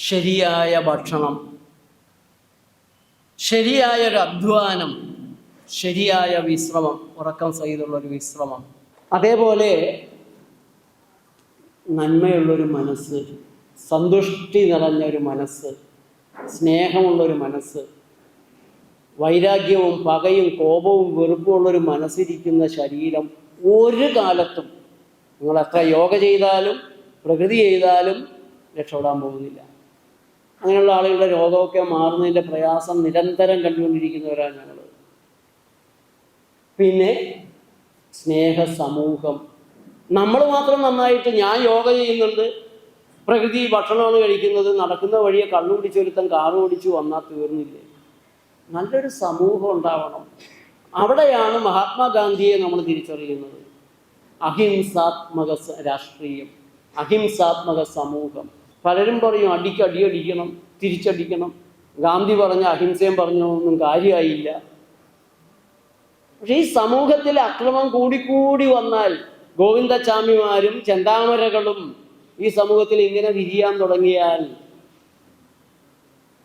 ശരിയായ ഭക്ഷണം, ശരിയായൊരു അധ്വാനം, ശരിയായ വിശ്രമം, ഉറക്കം സഹിതമുള്ളൊരു വിശ്രമം, അതേപോലെ നന്മയുള്ളൊരു മനസ്സ്, സന്തുഷ്ടി നിറഞ്ഞൊരു മനസ്സ്, സ്നേഹമുള്ളൊരു മനസ്സ്, വൈരാഗ്യവും പകയും കോപവും വെറുപ്പുമുള്ളൊരു മനസ്സിരിക്കുന്ന ശരീരം ഒരു കാലത്തും നിങ്ങൾ എത്ര യോഗ ചെയ്താലും പ്രകൃതി ചെയ്താലും രക്ഷപ്പെടാൻ പോകുന്നില്ല. അങ്ങനെയുള്ള ആളുകളുടെ രോഗമൊക്കെ മാറുന്നതിൻ്റെ പ്രയാസം നിരന്തരം കണ്ടുകൊണ്ടിരിക്കുന്നവരാണ് ഞങ്ങൾ. പിന്നെ സ്നേഹ സമൂഹം. നമ്മൾ മാത്രം നന്നായിട്ട് ഞാൻ യോഗ ചെയ്യുന്നുണ്ട്, പ്രകൃതി ഭക്ഷണമാണ് കഴിക്കുന്നത്, നടക്കുന്ന വഴിയെ കണ്ണു പിടിച്ചൊരുത്തൻ കാറ് ഓടിച്ചു വന്നാൽ തീർന്നില്ലേ? നല്ലൊരു സമൂഹം ഉണ്ടാവണം. അവിടെയാണ് മഹാത്മാഗാന്ധിയെ നമ്മൾ തിരിച്ചറിയുന്നത്. അഹിംസാത്മക രാഷ്ട്രീയം, അഹിംസാത്മക സമൂഹം. പലരും പറയും അടിക്കണം, തിരിച്ചടിക്കണം. ഗാന്ധി പറഞ്ഞ അഹിംസയും പറഞ്ഞൊന്നും കാര്യമായില്ല. പക്ഷെ ഈ സമൂഹത്തിൽ അക്രമം കൂടിക്കൂടി വന്നാൽ ഗോവിന്ദച്ചാമിമാരും ചെന്താമരകളും ഈ സമൂഹത്തിൽ ഇങ്ങനെ വിരിയാൻ തുടങ്ങിയാൽ,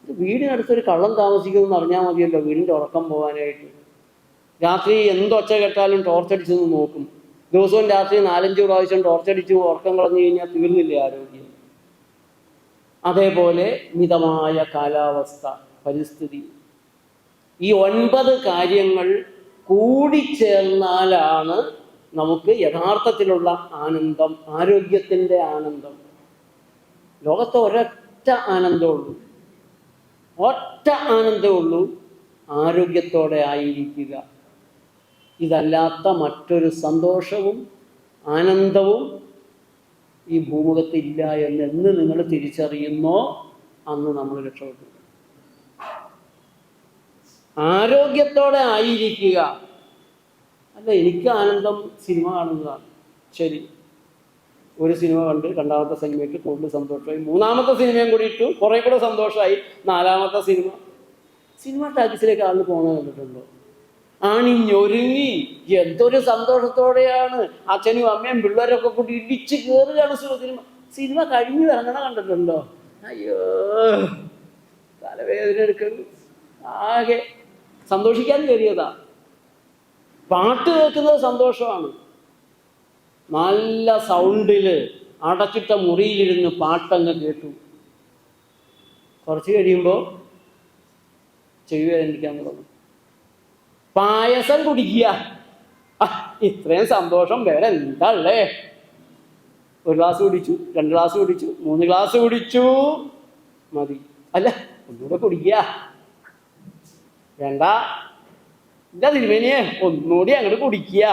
വീടിനടുത്തൊരു കള്ളൻ താമസിക്കുമെന്ന് അറിഞ്ഞാൽ മതിയല്ലോ വീടിൻ്റെ ഉറക്കം പോകാനായിട്ട്. രാത്രി എന്തൊച്ച കേട്ടാലും ടോർച്ചടിച്ചു നോക്കും. ദിവസവും രാത്രി 4-5 പ്രാവശ്യം ടോർച്ചടിച്ച് ഉറക്കം കളഞ്ഞു കഴിഞ്ഞാൽ തീർന്നില്ലേ ആരോഗ്യം? അതേപോലെ മിതമായ കാലാവസ്ഥ, പരിസ്ഥിതി. ഈ 9 കാര്യങ്ങൾ കൂടിച്ചേർന്നാലാണ് നമുക്ക് യഥാർത്ഥത്തിലുള്ള ആനന്ദം, ആരോഗ്യത്തിൻ്റെ ആനന്ദം. ലോകത്ത് ഒരൊറ്റ ആനന്ദമുള്ളൂ, ഒറ്റ ആനന്ദമുള്ളൂ, ആരോഗ്യത്തോടെ ആയിരിക്കുക. ഇതല്ലാത്ത മറ്റൊരു സന്തോഷവും ആനന്ദവും ഈ ഭൂമുഖത്തില്ല എന്ന് നിങ്ങൾ തിരിച്ചറിയുന്നോ അന്ന് നമ്മൾ രക്ഷപ്പെട്ടു. ആരോഗ്യത്തോടെ ആയിരിക്കുക. അല്ല, എനിക്ക് ആനന്ദം സിനിമ കാണുന്നതാണ്. ശരി, ഒരു സിനിമ കണ്ട് 2ാമത്തെ സിനിമയ്ക്ക് കൂടുതൽ സന്തോഷമായി, 3ാമത്തെ സിനിമയും കൂടി ഇട്ടു, കുറേ കൂടെ സന്തോഷമായി, 4ാമത്തെ സിനിമ ടാക്കീസിലേക്ക് ആളിന് പോകുന്നത് കണ്ടിട്ടുണ്ടോ? ആണിഞ്ഞൊരുങ്ങി എന്തൊരു സന്തോഷത്തോടെയാണ് അച്ഛനും അമ്മയും പിള്ളേരൊക്കെ കൂടി ഇടിച്ച് കയറുകയാണ് സിനിമ കഴിഞ്ഞു ഇറങ്ങണ കണ്ടിട്ടുണ്ടോ? അയ്യോ, തലവേദന എടുക്കുന്നു. ആകെ സന്തോഷിക്കാൻ കയറിയതാ. പാട്ട് കേൾക്കുന്നത് സന്തോഷമാണ്. നല്ല സൗണ്ടിൽ അടച്ചിട്ട മുറിയിലിരുന്ന് പാട്ടങ്ങ് കേട്ടു. കുറച്ച് കഴിയുമ്പോൾ ചെവി വേദനിക്കാൻ തുടങ്ങും. പായസം കുടിക്കുക, ഇത്രയും സന്തോഷം വേറെ എന്താള്ളേ? 1 ഗ്ലാസ് കുടിച്ചു, 2 ഗ്ലാസ് കുടിച്ചു, 3 ഗ്ലാസ് കുടിച്ചു, മതി. അല്ല, ഒന്നുകൂടെ കുടിക്കുക. വേണ്ട, ഇല്ല തിരുമേനിയെ, ഒന്നുകൂടി അങ്ങോട്ട് കുടിക്കുക.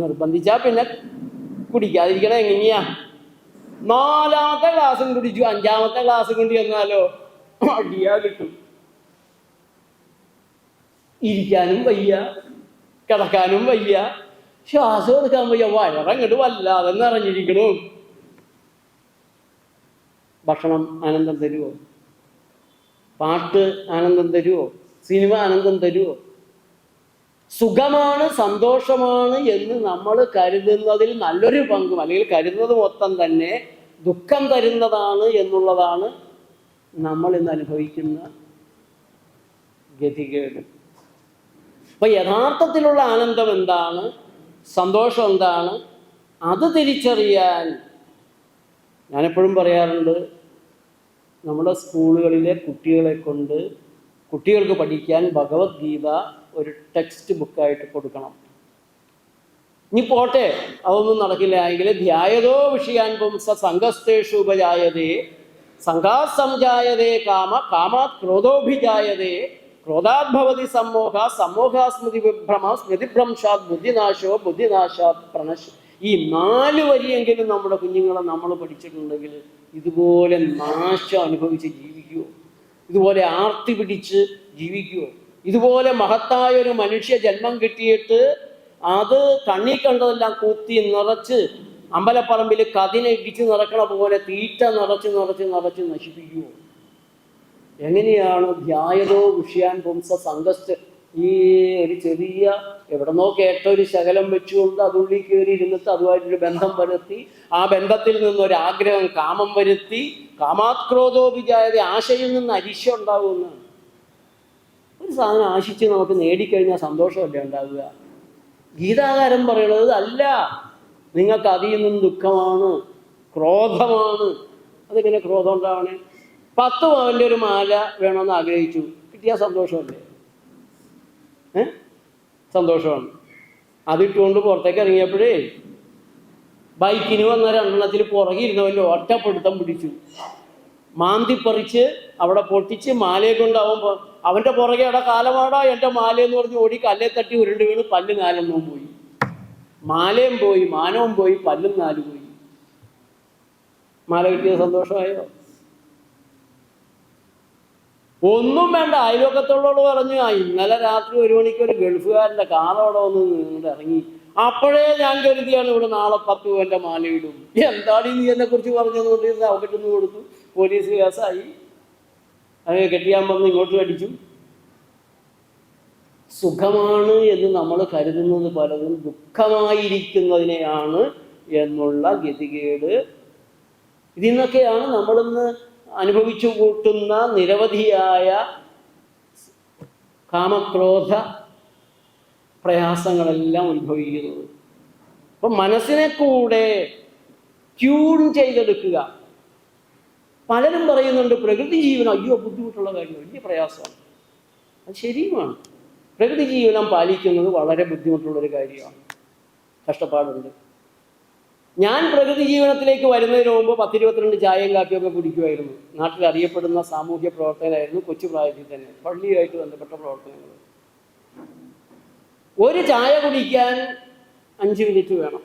നിർബന്ധിച്ചാ പിന്നെ കുടിക്കാതിരിക്കണം എങ്ങനെയാ? 4ാമത്തെ ഗ്ലാസും കുടിച്ചു, 5ാമത്തെ ഗ്ലാസും കൊണ്ട് ചെന്നാലോ അടിയാ കിട്ടും. ഇരിക്കാനും വയ്യ, കിടക്കാനും വയ്യ, ശ്വാസം എടുക്കാൻ വയ്യ, വയറങ്ങോട്ട് വല്ലാതെ നിറഞ്ഞിരിക്കണു. ഭക്ഷണം ആനന്ദം തരുമോ? പാട്ട് ആനന്ദം തരുമോ? സിനിമ ആനന്ദം തരുമോ? സുഖമാണ്, സന്തോഷമാണ് എന്ന് നമ്മൾ കരുതുന്നതിൽ നല്ലൊരു പങ്കും, അല്ലെങ്കിൽ കരുതുന്നത് മൊത്തം തന്നെ ദുഃഖം തരുന്നതാണ് എന്നുള്ളതാണ് നമ്മൾ ഇന്ന് അനുഭവിക്കുന്ന ഗതികേട്. അപ്പൊ യഥാർത്ഥത്തിലുള്ള ആനന്ദം എന്താണ്, സന്തോഷം എന്താണ്, അത് തിരിച്ചറിയാൻ ഞാനെപ്പോഴും പറയാറുണ്ട്, നമ്മുടെ സ്കൂളുകളിലെ കുട്ടികളെ കൊണ്ട് കുട്ടികൾക്ക് പഠിക്കാൻ ഭഗവത്ഗീത ഒരു ടെക്സ്റ്റ് ബുക്കായിട്ട് കൊടുക്കണം. ഇനി പോട്ടെ, അതൊന്നും നടക്കില്ല എങ്കിൽ ധ്യായതോ വിഷയാൻ പുംസ സംഘസ്തേഷു ഉപജായതേ സംഘാത് സംജായതേ കാമാത് ക്രോധോഭിജായതേ ക്രോധാദ്ഭവതി സമ്മോഹ സമ്മോഹാ സ്മൃതി വിഭ്രമ സ്മൃതിഭ്രംശാത് ബുദ്ധിനാശോ ബുദ്ധിനാശാത് പ്രണശ്. ഈ 4 വരിയെങ്കിലും നമ്മുടെ കുഞ്ഞുങ്ങളെ നമ്മൾ പഠിച്ചിട്ടുണ്ടെങ്കിൽ ഇതുപോലെ നാശം അനുഭവിച്ച് ജീവിക്കുമോ? ഇതുപോലെ ആർത്തി പിടിച്ച് ജീവിക്കുമോ? ഇതുപോലെ മഹത്തായൊരു മനുഷ്യ ജന്മം കിട്ടിയിട്ട് അത് കണ്ണി കണ്ടതെല്ലാം കൂത്തി നിറച്ച് അമ്പലപ്പറമ്പിൽ കതിനെ ഇടിച്ച് നിറക്കണ പോലെ തീറ്റ നിറച്ച് നശിപ്പിക്കുമോ? എങ്ങനെയാണ് ധ്യായതോ വിഷയാൻ പുംസ ഈ ഒരു ചെറിയ എവിടെന്നോ കേട്ട ഒരു ശകലം വെച്ചുകൊണ്ട് അതുള്ളിൽ കയറി ഇരുന്നിട്ട് അതുമായിട്ടൊരു ബന്ധം വരുത്തി, ആ ബന്ധത്തിൽ നിന്നൊരാഗ്രഹം കാമം വരുത്തി, കാമാക്രോധോപിജായത, ആശയിൽ നിന്ന് അരിശം ഉണ്ടാവുമെന്നാണ്. ഒരു സാധനം ആശിച്ച് നമുക്ക് നേടിക്കഴിഞ്ഞാൽ സന്തോഷമല്ലേ ഉണ്ടാവുക? ഗീതാകാരൻ പറയണത് അല്ല, നിങ്ങൾക്ക് അതിൽ നിന്നും ദുഃഖമാണ്, ക്രോധമാണ്. അതെങ്ങനെ ക്രോധം ഉണ്ടാവണേ? 10 പവൻ്റെ ഒരു മാല വേണമെന്ന് ആഗ്രഹിച്ചു, കിട്ടിയാൽ സന്തോഷമല്ലേ? സന്തോഷമാണ്. അതിട്ടുകൊണ്ട് പുറത്തേക്ക് ഇറങ്ങിയപ്പോഴേ ബൈക്കിന് വന്ന 2 പുറകിരുന്നവൻ്റെ ഒറ്റപ്പെടുത്തം പിടിച്ചു, മാന്തിപ്പറിച്ച് അവിടെ പൊട്ടിച്ച് മാലയെ കൊണ്ടാവും. അവൻ്റെ പുറകെ അവിടെ കാലമാടാ എൻ്റെ മാലയെന്ന് പറഞ്ഞ് ഓടി കല്ലേ തട്ടി ഉരുണ്ട് വീണ് പല്ല് 4 പോയി. മാലയും പോയി, മാനവും പോയി, പല്ലും 4 പോയി. മാല കിട്ടിയ സന്തോഷമായോ? ഒന്നും വേണ്ട. അയൽവക്കത്തുള്ളവള് പറഞ്ഞു, ഇന്നലെ രാത്രി 1 മണിക്ക് ഒരു ഗൾഫുകാരൻ്റെ കാറോടെ വന്ന് നിങ്ങളുടെ ഇറങ്ങി. അപ്പോഴേ ഞാൻ കരുതിയാണ് ഇവിടെ നാളെ 10 പവൻ്റെ മാലയിടും. എന്താണ് നീ എന്നെ കുറിച്ച് പറഞ്ഞതുകൊണ്ട് അവക്കിട്ടൊന്ന് കൊടുത്തു, പോലീസ് കേസായി. അത് കെട്ടിയാൻ വന്ന് ഇങ്ങോട്ട് അടിച്ചു. സുഖമാണ് എന്ന് നമ്മൾ കരുതുന്നത് പലതും ദുഃഖമായിരിക്കുന്നതിനെയാണ് എന്നുള്ള ഗതികേട്. ഇതിൽ നിന്നൊക്കെയാണ് നമ്മളിന്ന് അനുഭവിച്ചു കൂട്ടുന്ന നിരവധിയായ കാമക്രോധ പ്രയാസങ്ങളെല്ലാം ഉത്ഭവിക്കുന്നത്. അപ്പം മനസ്സിനെ കൂടെ ട്യൂൺ ചെയ്തെടുക്കുക. പലരും പറയുന്നുണ്ട് പ്രകൃതി ജീവനം അയ്യോ ബുദ്ധിമുട്ടുള്ള കാര്യം, വലിയ പ്രയാസമാണ്. അത് ശരിയുമാണ്. പ്രകൃതി ജീവനം പാലിക്കുന്നത് വളരെ ബുദ്ധിമുട്ടുള്ളൊരു കാര്യമാണ്, കഷ്ടപ്പാടുണ്ട്. ഞാൻ പ്രകൃതി ജീവനത്തിലേക്ക് വരുന്നതിന് മുമ്പ് 10-22 ചായയും കാപ്പിയൊക്കെ കുടിക്കുമായിരുന്നു. നാട്ടിൽ അറിയപ്പെടുന്ന സാമൂഹ്യ പ്രവർത്തകനായിരുന്നു, കൊച്ചു പ്രായത്തിൽ തന്നെ. പള്ളിയുമായിട്ട് ബന്ധപ്പെട്ട പ്രവർത്തനങ്ങൾ. ഒരു ചായ കുടിക്കാൻ 5 മിനിറ്റ് വേണം.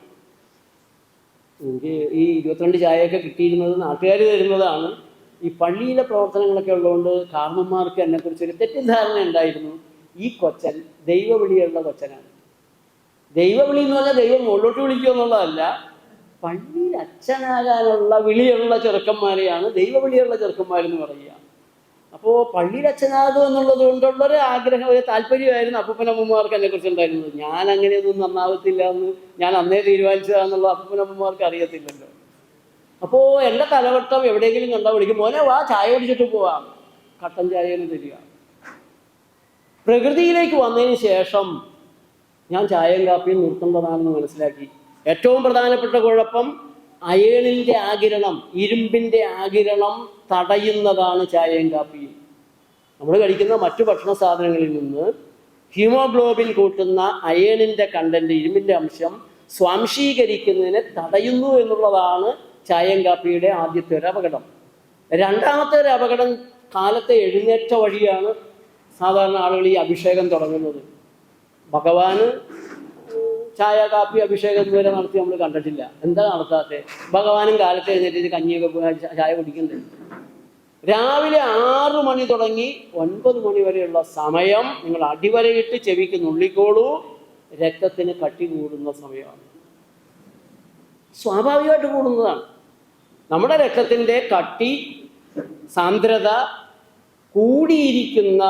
എനിക്ക് ഈ 22 ചായയൊക്കെ കിട്ടിയിരുന്നത് നാട്ടുകാർ തരുന്നതാണ്. ഈ പള്ളിയിലെ പ്രവർത്തനങ്ങളൊക്കെ ഉള്ളതുകൊണ്ട് കാരണന്മാർക്ക് എന്നെക്കുറിച്ചൊരു തെറ്റിദ്ധാരണ ഉണ്ടായിരുന്നു. ഈ കൊച്ചൻ ദൈവവിളിയുള്ള കൊച്ചനാണ്. ദൈവവിളി എന്ന് പറഞ്ഞാൽ ദൈവം മുകളിലോട്ട് വിളിക്കുക എന്നുള്ളതല്ല, പള്ളിയിൽ അച്ഛനാകാനുള്ള വിളിയുള്ള ചെറുക്കന്മാരെയാണ് ദൈവവിളിയുള്ള ചെറുക്കന്മാരെന്ന് പറയുക. അപ്പോൾ പള്ളിയിൽ അച്ഛനാകുക എന്നുള്ളത് കൊണ്ടുള്ളൊരു ആഗ്രഹം, ഒരു താല്പര്യമായിരുന്നു അപ്പൂപ്പനമ്മമാർക്ക് എന്നെക്കുറിച്ച് ഉണ്ടായിരുന്നത്. ഞാൻ അങ്ങനെയൊന്നും നന്നാവത്തില്ല എന്ന് ഞാൻ അന്നേ തീരുമാനിച്ചതാണെന്നുള്ള അപ്പൂപ്പനമ്മമാർക്ക് അറിയത്തില്ലല്ലോ. അപ്പോൾ എൻ്റെ തലവട്ടം എവിടെയെങ്കിലും കണ്ടാൽ വിളിക്കും, മോനെ വാ ചായ കുടിച്ചിട്ട് പോവാം, കട്ടൻ ചായയിൽ തരിക. പ്രകൃതിയിലേക്ക് വന്നതിന് ശേഷം ഞാൻ ചായയും കാപ്പിയും നിർത്തേണ്ടതാണെന്ന് മനസ്സിലാക്കി. ഏറ്റവും പ്രധാനപ്പെട്ട കുഴപ്പം അയേണിൻ്റെ ആഗിരണം, ഇരുമ്പിൻ്റെ ആഗിരണം തടയുന്നതാണ് ചായയും കാപ്പിയും. നമ്മൾ കഴിക്കുന്ന മറ്റു ഭക്ഷണ സാധനങ്ങളിൽ നിന്ന് ഹീമോഗ്ലോബിൻ കൂട്ടുന്ന അയേണിൻ്റെ കണ്ടന്റ്, ഇരുമ്പിൻ്റെ അംശം സ്വാംശീകരിക്കുന്നതിനെ തടയുന്നു എന്നുള്ളതാണ് ചായയും കാപ്പിയുടെ ആദ്യത്തെ ഒരു അപകടം. രണ്ടാമത്തെ ഒരു അപകടം, കാലത്തെ എഴുന്നേറ്റ വഴിയാണ് സാധാരണ ആളുകൾ ഈ അഭിഷേകം തുടങ്ങുന്നത്. ഭഗവാന് ചായ കാപ്പി അഭിഷേകം ഇതുവരെ നടത്തി നമ്മൾ കണ്ടിട്ടില്ല. എന്താ നടത്താത്തെ? ഭഗവാനും കാലത്ത് എഴുന്നേറ്റ് കഞ്ഞിയൊക്കെ ചായ കുടിക്കണ്ടേ? രാവിലെ 6 മണി തുടങ്ങി 9 മണി വരെയുള്ള സമയം നിങ്ങൾ അടിവരയിട്ട് ചെവിക്ക് നുള്ളിക്കോളൂ, രക്തത്തിന് കട്ടി കൂടുന്ന സമയമാണ്. സ്വാഭാവികമായിട്ട് കൂടുന്നതാണ്. നമ്മുടെ രക്തത്തിൻ്റെ കട്ടി സാന്ദ്രത കൂടിയിരിക്കുന്ന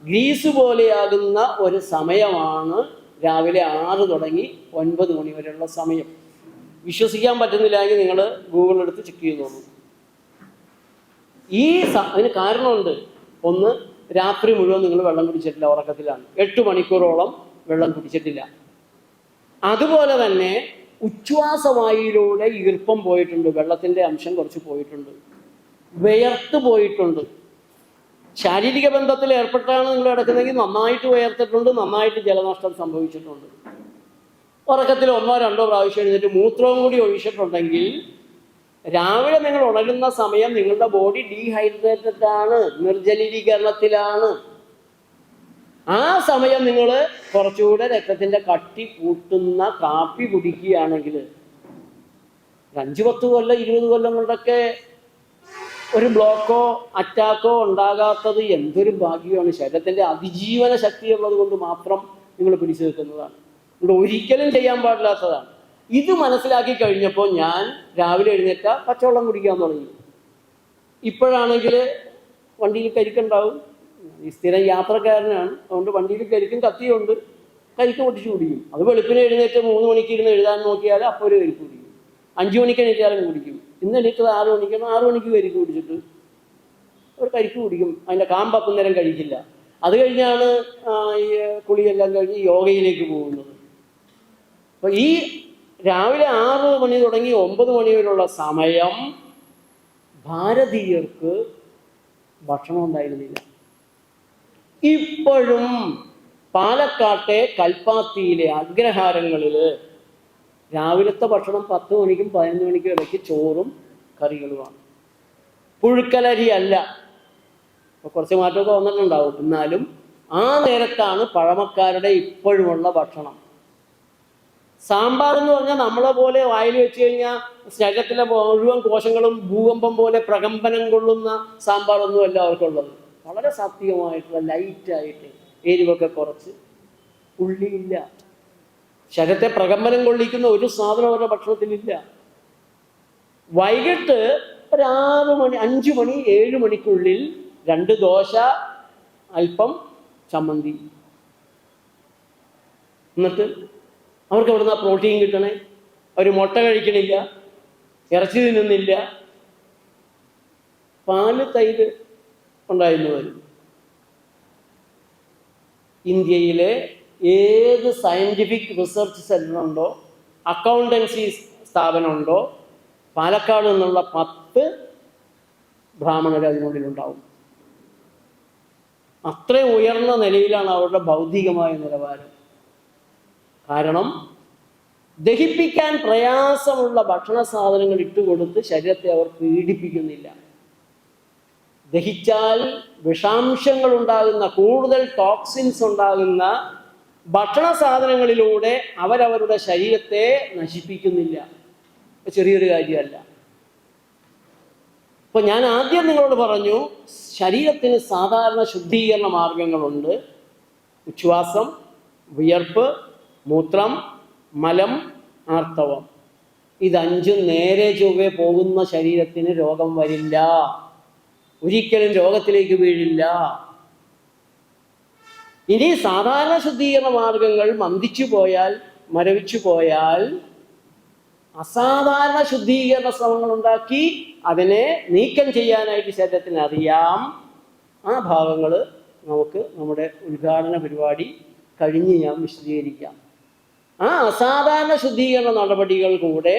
ഗ്രീസ് പോലെയാകുന്ന ഒരു സമയമാണ് രാവിലെ 6 തുടങ്ങി 9 മണി വരെയുള്ള സമയം. വിശ്വസിക്കാൻ പറ്റുന്നില്ലെങ്കിൽ നിങ്ങൾ ഗൂഗിൾ എടുത്ത് ചെക്ക് ചെയ്തോളൂ. അതിന് കാരണമുണ്ട്. ഒന്ന്, രാത്രി മുഴുവൻ നിങ്ങൾ വെള്ളം കുടിച്ചിട്ടില്ല, ഉറക്കത്തിലാണ്. 8 മണിക്കൂറോളം വെള്ളം കുടിച്ചിട്ടില്ല. അതുപോലെ തന്നെ ഉച്ഛ്വാസവായുവിലൂടെ ഈർപ്പം പോയിട്ടുണ്ട്, വെള്ളത്തിൻ്റെ അംശം കുറച്ച് പോയിട്ടുണ്ട്, വിയർത്ത് പോയിട്ടുണ്ട്. ശാരീരിക ബന്ധത്തിൽ ഏർപ്പെട്ടാണ് നിങ്ങൾ കിടക്കുന്നതെങ്കിൽ നന്നായിട്ട് ഉയർത്തിട്ടുണ്ട്, നന്നായിട്ട് ജലനഷ്ടം സംഭവിച്ചിട്ടുണ്ട്. ഉറക്കത്തിൽ 1-2 പ്രാവശ്യം എഴുന്നേറ്റ് മൂത്രവും കൂടി ഒഴിച്ചിട്ടുണ്ടെങ്കിൽ രാവിലെ നിങ്ങൾ ഉണരുന്ന സമയം നിങ്ങളുടെ ബോഡി ഡീഹൈഡ്രേറ്റഡ് ആണ്, നിർജ്ജലീകരണത്തിലാണ്. ആ സമയം നിങ്ങൾ കുറച്ചുകൂടെ രക്തത്തിൻ്റെ കട്ടി കൂട്ടുന്ന കാപ്പി കുടിക്കുകയാണെങ്കിൽ 5-10 കൊല്ലം 20 കൊല്ലം കൊണ്ടൊക്കെ ഒരു ബ്ലോക്കോ അറ്റാക്കോ ഉണ്ടാകാത്തത് എന്തൊരു ഭാഗ്യമാണ്. ശരീരത്തിൻ്റെ അതിജീവന ശക്തിയുള്ളത് കൊണ്ട് മാത്രം നിങ്ങൾ പിടിച്ചു നിൽക്കുന്നതാണ്. അതുകൊണ്ട് ഒരിക്കലും ചെയ്യാൻ പാടില്ലാത്തതാണ്. ഇത് മനസ്സിലാക്കി കഴിഞ്ഞപ്പോൾ ഞാൻ രാവിലെ എഴുന്നേറ്റ പച്ചവെള്ളം കുടിക്കാൻ തുടങ്ങി. ഇപ്പോഴാണെങ്കിൽ വണ്ടിയിൽ കരിക്കുണ്ടാവും, ഈ സ്ഥിരം യാത്രക്കാരനാണ്, അതുകൊണ്ട് വണ്ടിയിൽ കരിക്കും കത്തിയുണ്ട്, കരിക്ക് പൊട്ടിച്ച് കുടിക്കും. അത് വെളുപ്പിന് എഴുന്നേറ്റ് 3 മണിക്ക് ഇരുന്ന് എഴുതാൻ നോക്കിയാൽ അപ്പോൾ ഒരു കരിക്ക് കുടിക്കും. 5 മണിക്ക് എണീറ്റാലും കുടിക്കും. ഇന്ന് എണീറ്റത് 6 മണിക്കാണ്, 6 മണിക്ക് കരിക്ക് കുടിച്ചിട്ട് ഒരു കരിക്ക് കുടിക്കും. അതിൻ്റെ കാമ്പപ്പം നേരം കഴിക്കില്ല. അത് കഴിഞ്ഞാണ് ഈ കുളിയെല്ലാം കഴിഞ്ഞ് യോഗയിലേക്ക് പോകുന്നത്. അപ്പോൾ ഈ രാവിലെ 6 മണി തുടങ്ങി 9 മണി വരെയുള്ള സമയം ഭാരതീയർക്ക് ഭക്ഷണം ഉണ്ടായിരുന്നില്ല. ഇപ്പോഴും പാലക്കാട്ടെ കൽപ്പാത്തിയിലെ അഗ്രഹാരങ്ങളിൽ രാവിലത്തെ ഭക്ഷണം 10 മണിക്കും 11 മണിക്കും ഇടയ്ക്ക് ചോറും കറികളുമാണ്. പുഴുക്കലരി അല്ല. ഇപ്പോൾ കുറച്ച് മാറ്റമൊക്കെ വന്നിട്ടുണ്ടാവും. എന്നാലും ആ നേരത്താണ് പഴമക്കാരുടെ ഇപ്പോഴുമുള്ള ഭക്ഷണം. സാമ്പാർ എന്ന് പറഞ്ഞാൽ നമ്മളെ പോലെ വായിൽ വെച്ച് കഴിഞ്ഞാൽ ശരീരത്തിലെ മുഴുവൻ കോശങ്ങളും ഭൂകമ്പം പോലെ പ്രകമ്പനം കൊള്ളുന്ന സാമ്പാറൊന്നും അല്ല അവർക്കുള്ളത്. വളരെ സാത്വികമായിട്ടുള്ള ലൈറ്റായിട്ട്, എരിവൊക്കെ കുറച്ച്, ഉള്ളിയില്ല. ശരീരത്തെ പ്രകമ്പനം കൊള്ളിക്കുന്ന ഒരു സാധനം അവരുടെ ഭക്ഷണത്തിലില്ല. വൈകിട്ട് ഒരു 6 മണി 5 മണി 7 മണിക്കുള്ളിൽ 2 ദോശ, അല്പം ചമ്മന്തി. എന്നിട്ട് അവർക്ക് എവിടുന്ന പ്രോട്ടീൻ കിട്ടണേ? അവർ മുട്ട കഴിക്കണില്ല, ഇറച്ചി തിന്നുന്നില്ല, പാല് തൈര് ഉണ്ടായിരുന്നു വരും. ഇന്ത്യയിലെ ഏത് സയൻറ്റിഫിക് റിസർച്ച് സെൻ്റർ ഉണ്ടോ, അക്കൗണ്ടൻസി സ്ഥാപനമുണ്ടോ, പാലക്കാട് നിന്നുള്ള 10 ബ്രാഹ്മണർ അതിനുള്ളിലുണ്ടാവും. അത്രയും ഉയർന്ന നിലയിലാണ് അവരുടെ ഭൗതികമായ നിലവാരം. കാരണം ദഹിപ്പിക്കാൻ പ്രയാസമുള്ള ഭക്ഷണ സാധനങ്ങൾ ഇട്ടുകൊടുത്ത് ശരീരത്തെ അവർ പീഡിപ്പിക്കുന്നില്ല. ദഹിച്ചാൽ വിഷാംശങ്ങൾ ഉണ്ടാകുന്ന, കൂടുതൽ ടോക്സിൻസ് ഉണ്ടാകുന്ന ഭക്ഷണ സാധനങ്ങളിലൂടെ അവരവരുടെ ശരീരത്തെ നശിപ്പിക്കുന്നില്ല. ചെറിയൊരു കാര്യമല്ല. ഇപ്പോൾ ഞാൻ ആദ്യം നിങ്ങളോട് പറഞ്ഞു, ശരീരത്തിന് സാധാരണ ശുദ്ധീകരണ മാർഗങ്ങളുണ്ട്. ഉച്ഛ്വാസം, വിയർപ്പ്, മൂത്രം, മലം, ആർത്തവം. ഇതഞ്ചും നേരെ ചൊവ്വേ പോകുന്ന ശരീരത്തിന് രോഗം വരില്ല, ഒരിക്കലും രോഗത്തിലേക്ക് വീഴില്ല. ഇനി സാധാരണ ശുദ്ധീകരണ മാർഗങ്ങൾ മന്ദിച്ചു പോയാൽ, മരവിച്ചു പോയാൽ അസാധാരണ ശുദ്ധീകരണ ശ്രമങ്ങൾ ഉണ്ടാക്കി അതിനെ നീക്കം ചെയ്യാനായിട്ട് ശരീരത്തിന് അറിയാം. ആ ഭാഗങ്ങൾ നമുക്ക് നമ്മുടെ ഉദ്ഘാടന പരിപാടി കഴിഞ്ഞ് ഞാൻ വിശദീകരിക്കാം. ആ അസാധാരണ ശുദ്ധീകരണ നടപടികൾ കൂടെ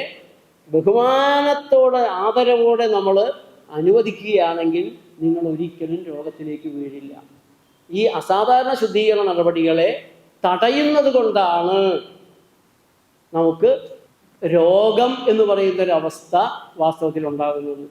ബഹുമാനത്തോടെ, ആദരവോടെ നമ്മൾ അനുവദിക്കുകയാണെങ്കിൽ നിങ്ങൾ ഒരിക്കലും രോഗത്തിലേക്ക് വീഴില്ല. ഈ അസാധാരണ ശുദ്ധീകരണ നടപടികളെ തടയുന്നത് കൊണ്ടാണ് നമുക്ക് രോഗം എന്ന് പറയുന്നൊരവസ്ഥ വാസ്തവത്തിൽ ഉണ്ടാകുന്നത്.